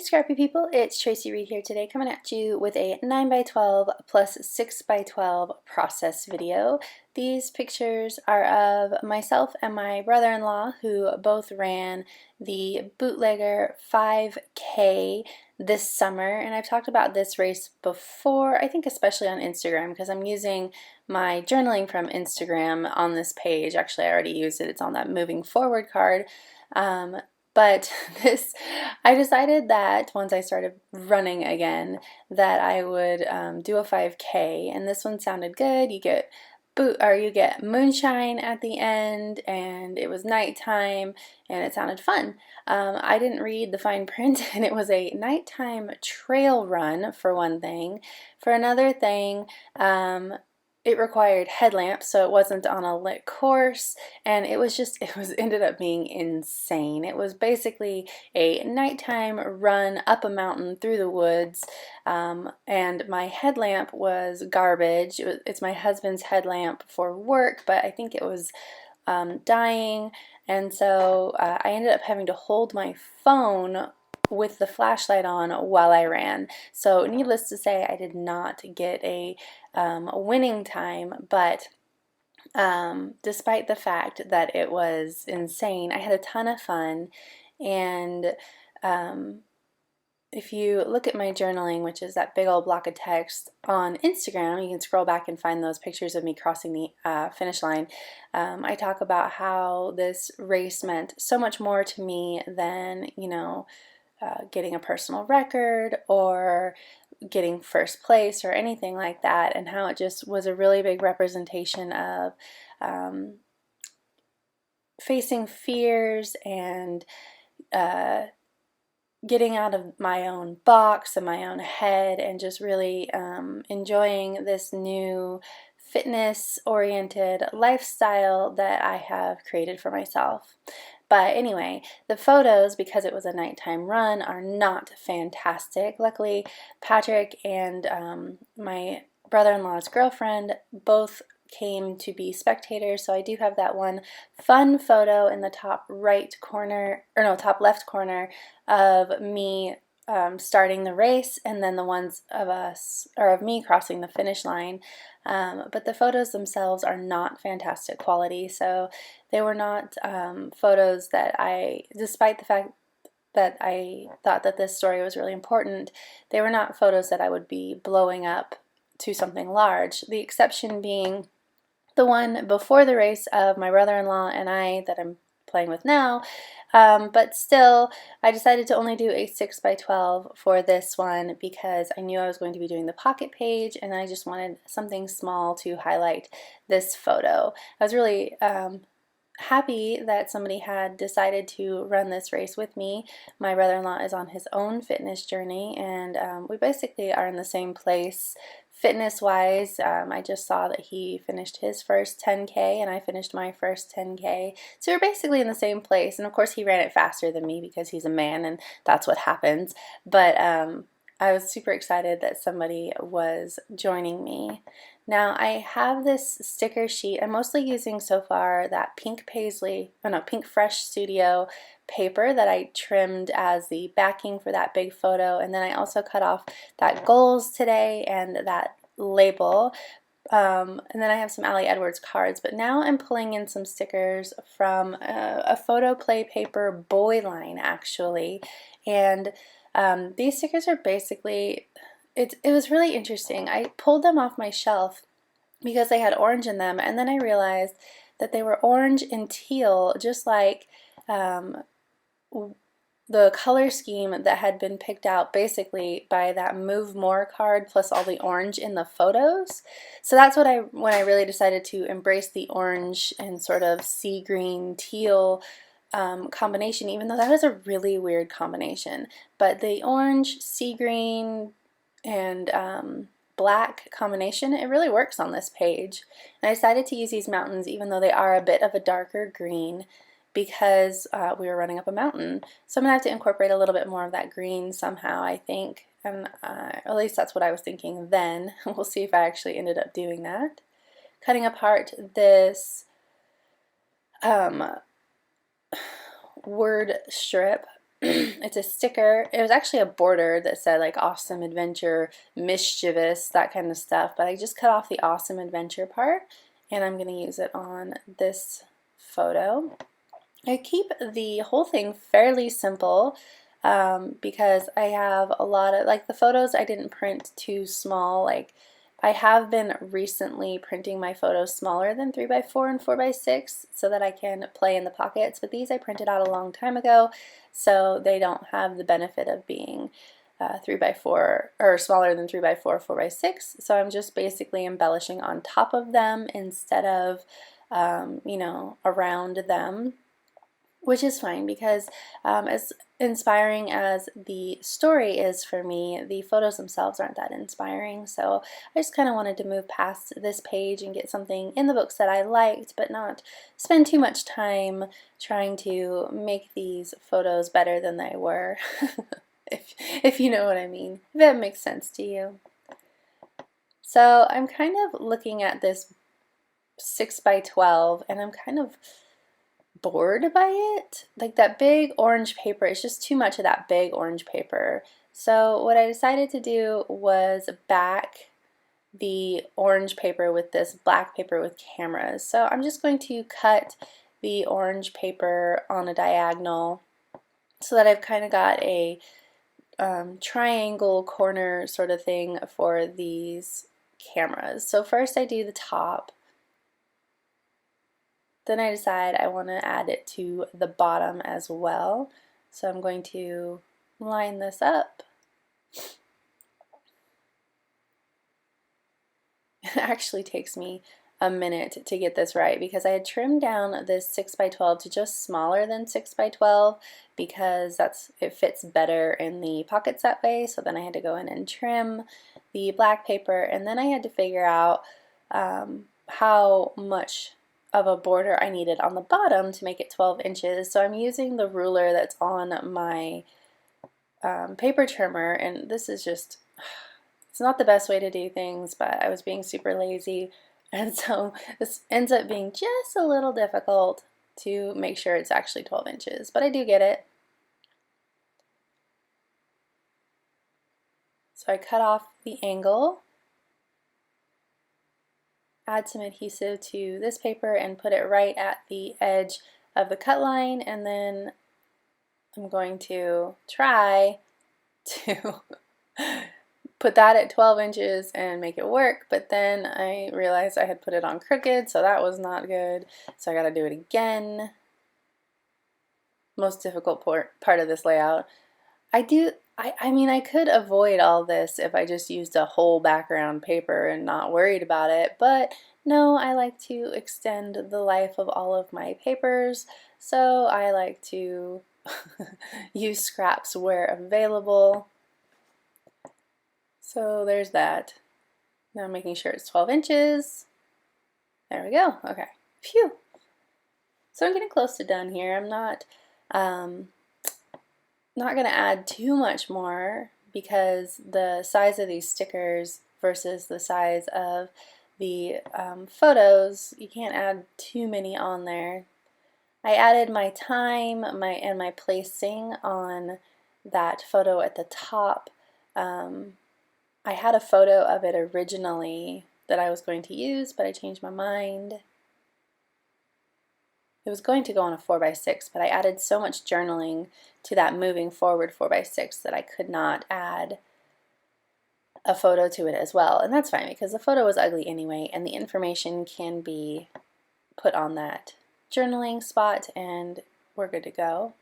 Scrappy people, it's Tracy Reed here today, coming at you with a 9x12 plus 6x12 process video. These pictures are of myself and my brother-in-law, who both ran the Bootlegger 5K this summer, and I've talked about this race before, I think especially on Instagram, because I'm using my journaling from Instagram on this page. Actually, I already used it. It's on that moving forward card. But I decided that once I started running again, that I would do a 5K, and this one sounded good. You get moonshine at the end, and it was nighttime, and it sounded fun. I didn't read the fine print, and it was a nighttime trail run for one thing. For another thing, it required headlamps, so it wasn't on a lit course, and it ended up being insane. It was basically a nighttime run up a mountain through the woods, and my headlamp was garbage. It's my husband's headlamp for work, but I think it was dying, and so I ended up having to hold my phone with the flashlight on while I ran. So needless to say, I did not get a winning time, but despite the fact that it was insane, I had a ton of fun. And if you look at my journaling, which is that big old block of text on Instagram, you can scroll back and find those pictures of me crossing the finish line. I talk about how this race meant so much more to me than, getting a personal record or getting first place or anything like that, and how it just was a really big representation of facing fears and getting out of my own box and my own head, and just really enjoying this new fitness-oriented lifestyle that I have created for myself. But anyway, the photos, because it was a nighttime run, are not fantastic. Luckily, Patrick and my brother-in-law's girlfriend both came to be spectators, so I do have that one fun photo in the top right corner, or no, top left corner of me starting the race, and then the ones of us, or of me crossing the finish line. But the photos themselves are not fantastic quality, so they were not photos that despite the fact that I thought that this story was really important, they were not photos that I would be blowing up to something large. The exception being the one before the race of my brother-in-law and I that I'm playing with now, but still I decided to only do a 6x12 for this one because I knew I was going to be doing the pocket page, and I just wanted something small to highlight this photo. I was really happy that somebody had decided to run this race with me. My brother-in-law is on his own fitness journey, and we basically are in the same place fitness-wise. I just saw that he finished his first 10K and I finished my first 10K. So we're basically in the same place, and of course he ran it faster than me because he's a man and that's what happens. But I was super excited that somebody was joining me. Now I have this sticker sheet. I'm mostly using so far that pink Fresh Studio paper that I trimmed as the backing for that big photo, and then I also cut off that goals today and that label. And then I have some Allie Edwards cards, but now I'm pulling in some stickers from a photo play paper boy line actually, and these stickers are basically, it was really interesting. I pulled them off my shelf because they had orange in them, and then I realized that they were orange and teal, just like the color scheme that had been picked out basically by that Move More card plus all the orange in the photos. So that's when I really decided to embrace the orange and sort of sea green teal combination, even though that is a really weird combination. But the orange, sea green, and black combination, it really works on this page. And I decided to use these mountains even though they are a bit of a darker green because we were running up a mountain. So I'm going to have to incorporate a little bit more of that green somehow, I think. And at least that's what I was thinking then. We'll see if I actually ended up doing that. Cutting apart this word strip it's a sticker. It was actually a border that said like awesome adventure, mischievous, that kind of stuff, but I just cut off the awesome adventure part and I'm going to use it on this photo. I keep the whole thing fairly simple because I have a lot of, like the photos I didn't print too small. Like I have been recently printing my photos smaller than 3x4 and 4x6 so that I can play in the pockets, but these I printed out a long time ago so they don't have the benefit of being 3x4 or smaller than 3x4, 4x6. So I'm just basically embellishing on top of them instead of, you know, around them, which is fine because as inspiring as the story is for me, the photos themselves aren't that inspiring. So I just kind of wanted to move past this page and get something in the books that I liked, but not spend too much time trying to make these photos better than they were, if you know what I mean, if that makes sense to you. So I'm kind of looking at this 6x12 and I'm kind of bored by it. Like that big orange paper, it's just too much of that big orange paper. So what I decided to do was back the orange paper with this black paper with cameras. So I'm just going to cut the orange paper on a diagonal so that I've kind of got a triangle corner sort of thing for these cameras. So first I do the top. Then I decide I want to add it to the bottom as well. So I'm going to line this up. It actually takes me a minute to get this right because I had trimmed down this 6x12 to just smaller than 6x12 because it fits better in the pockets that way. So then I had to go in and trim the black paper, and then I had to figure out how much of a border I needed on the bottom to make it 12 inches. So I'm using the ruler that's on my paper trimmer, and this is just, it's not the best way to do things, but I was being super lazy, and so this ends up being just a little difficult to make sure it's actually 12 inches, but I do get it. So I cut off the angle, add some adhesive to this paper and put it right at the edge of the cut line, and then I'm going to try to put that at 12 inches and make it work, but then I realized I had put it on crooked, so that was not good, so I gotta do it again. Most difficult part of this layout. I mean, I could avoid all this if I just used a whole background paper and not worried about it, but no, I like to extend the life of all of my papers, so I like to use scraps where available. So there's that. Now I'm making sure it's 12 inches. There we go. Okay. Phew. So I'm getting close to done here. I'm not going to add too much more because the size of these stickers versus the size of the photos, you can't add too many on there. I added my time and my placing on that photo at the top. I had a photo of it originally that I was going to use, but I changed my mind. It was going to go on a 4x6, but I added so much journaling to that moving forward 4x6 that I could not add a photo to it as well. And that's fine because the photo was ugly anyway, and the information can be put on that journaling spot and we're good to go.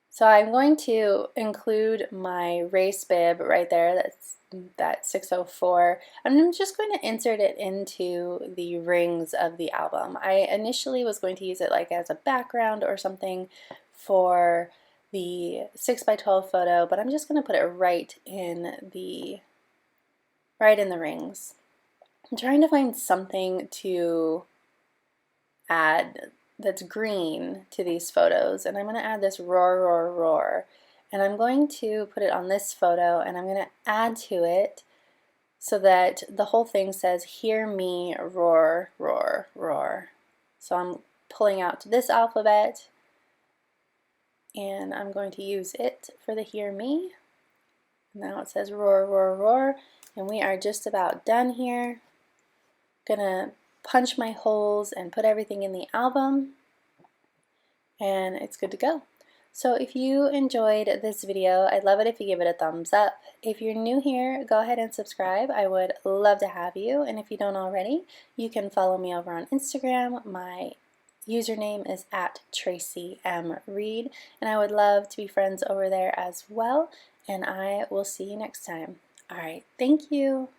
So I'm going to include my race bib right there, that's that 604, and I'm just going to insert it into the rings of the album. I initially was going to use it like as a background or something for the 6x12 photo, but I'm just going to put it right in the rings. I'm trying to find something to add that's green to these photos, and I'm going to add this roar, roar, roar, and I'm going to put it on this photo, and I'm going to add to it so that the whole thing says, "Hear me roar, roar, roar." So I'm pulling out this alphabet and I'm going to use it for the Hear Me. Now it says roar, roar, roar, and we are just about done here. Gonna punch my holes and put everything in the album, and it's good to go. So if you enjoyed this video, I'd love it if you give it a thumbs up. If you're new here, go ahead and subscribe. I would love to have you, and if you don't already, you can follow me over on Instagram. My username is @TracyMReed, and I would love to be friends over there as well, and I will see you next time. All right, thank you.